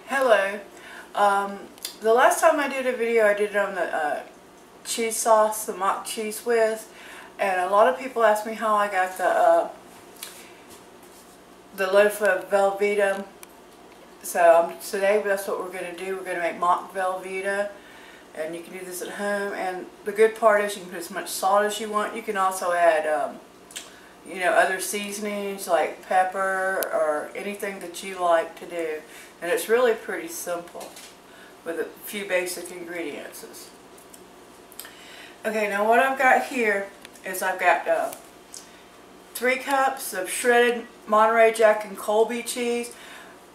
Hello. The last time I did a video, I did it on the cheese sauce, the mock cheese whiz, and a lot of people asked me how I got the loaf of Velveeta. So today that's what we're going to do. We're going to make mock Velveeta, and you can do this at home. And the good part is you can put as much salt as you want. You can also add other seasonings like pepper or anything that you like to do. And it's really pretty simple with a few basic ingredients. Okay, now what I've got here is I've got 3 cups of shredded Monterey Jack and Colby cheese.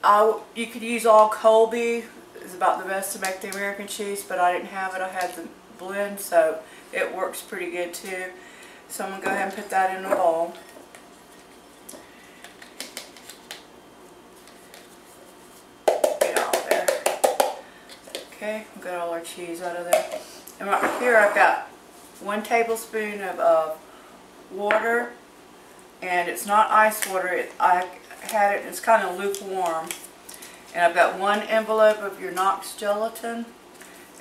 You could use all Colby. It's about the best to make the American cheese, but I didn't have it. I had the blend, so it works pretty good too. So I'm going to go ahead and put that in a bowl. Get all there. Okay, we've got all our cheese out of there. And right here I've got 1 tablespoon of water, and it's not ice water. I had it, it's kind of lukewarm. And I've got 1 envelope of your Knox gelatin,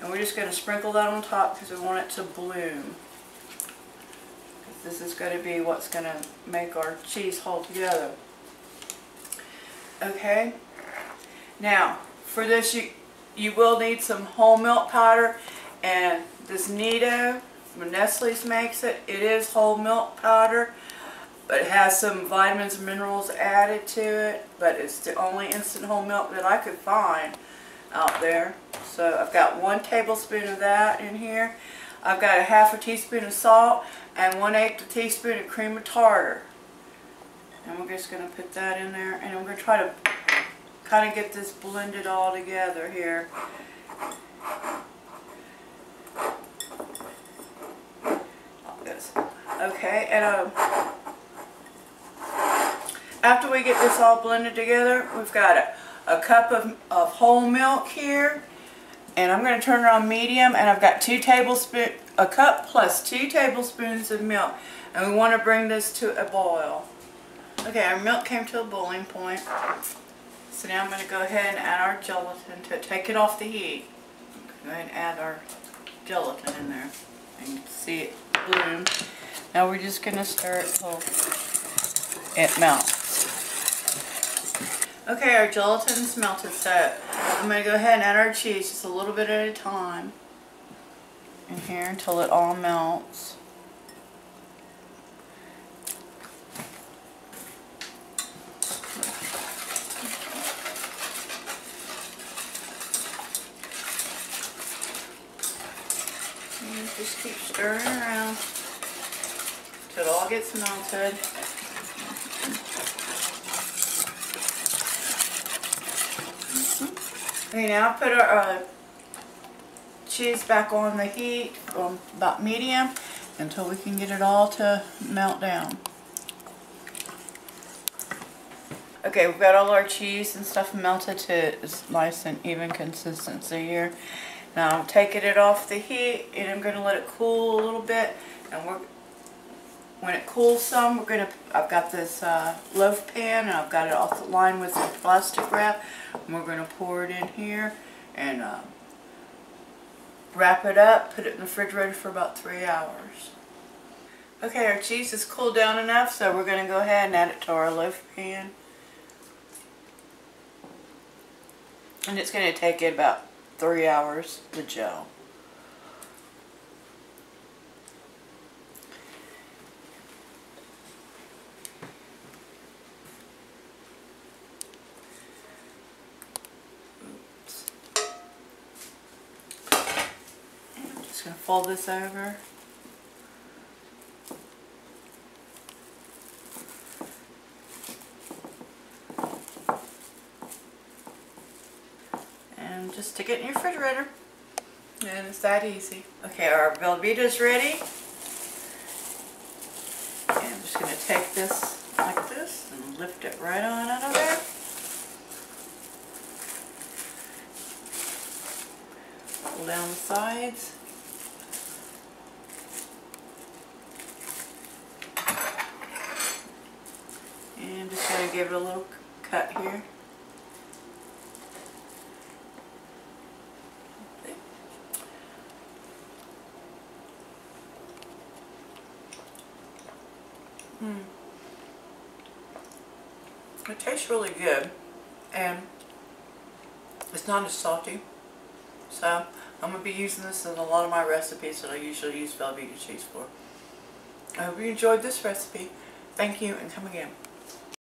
and we're just going to sprinkle that on top because we want it to bloom. This is going to be what's going to make our cheese hold together. Okay, now for this you will need some whole milk powder, and this Nido, when Nestle's makes it, it is whole milk powder, but it has some vitamins and minerals added to it, but it's the only instant whole milk that I could find out there. So I've got 1 tablespoon of that in here. I've got a ½ teaspoon of salt and 1/8 teaspoon of cream of tartar. And we're just going to put that in there, and I'm going to try to kind of get this blended all together here. Like this. Okay, and after we get this all blended together, we've got a cup of whole milk here. And I'm going to turn it on medium, and I've got a cup plus 2 tablespoons of milk. And we want to bring this to a boil. Okay, our milk came to a boiling point. So now I'm going to go ahead and add our gelatin to it. Take it off the heat. Go ahead and add our gelatin in there. And you can see it bloom. Now we're just going to stir it till it melts. Okay, our gelatin's melted, so I'm going to go ahead and add our cheese just a little bit at a time in here until it all melts. And just keep stirring around until it all gets melted. Okay, now put our cheese back on the heat, about medium, until we can get it all to melt down. Okay, we've got all our cheese and stuff melted to its nice and even consistency here. Now I'm taking it off the heat, and I'm going to let it cool a little bit. And when it cools some, I've got this loaf pan, and I've got it off lined with some plastic wrap. And we're going to pour it in here and wrap it up, put it in the refrigerator for about 3 hours. Okay, our cheese is cooled down enough, so we're going to go ahead and add it to our loaf pan. And it's going to take it about 3 hours to gel. Just going to fold this over. And just stick it in your refrigerator. And it's that easy. Okay, our Velveeta is ready. And I'm just going to take this like this and lift it right on out of there. Pull down the sides. And just going to give it a little cut here. It tastes really good, and it's not as salty. So I'm going to be using this in a lot of my recipes that I usually use Velveeta cheese for. I hope you enjoyed this recipe. Thank you, and come again.